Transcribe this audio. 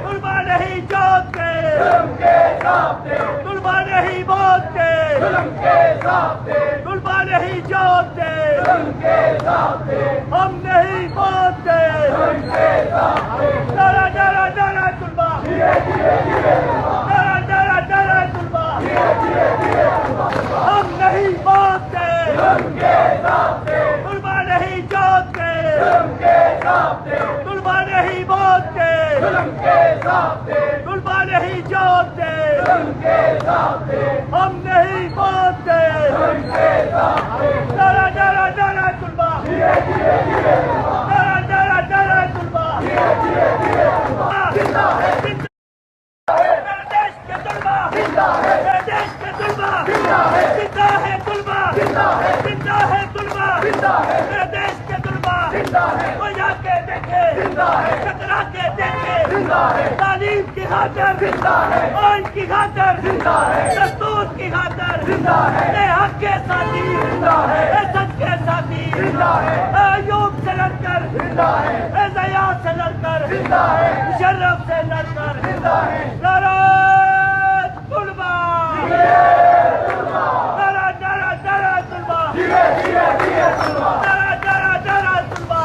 طلبا نہیں جانتے طلبا نہیں مانتے طلبا نہیں جانتے ہم نہیں مانتے نعرہ نعرہ نعرہ طلبا نعرہ نعرہ نعرہ طلبا ہم نہیں مانتے طلبا نہیں جانتے طلبا نہیں مانتے طلبا نہیں جانتے ہم نہیں مانتے نعرہ نعرہ نعرہ طلبا نعرہ نعرہ نعرہ طلبا میرے دیش کے طلبا میرے دیش کے طلبا زندہ ہے طلبا زندہ ہے طلبا میرے دیش کے طلبا کوئی آ کے دیکھے ٹکرا کے دیکھے تعلیم کی خاطر آئین کی خاطر دستور کی خاطر اے حق کے ساتھی اے سچ کے ساتھی اے ایوب سے لڑ کر اے زیاد سے لڑ کر مشرف سے لڑ کر نعرہ طلبا نعرہ نعرہ نعرہ طلبا نعرہ نعرہ نعرہ طلبا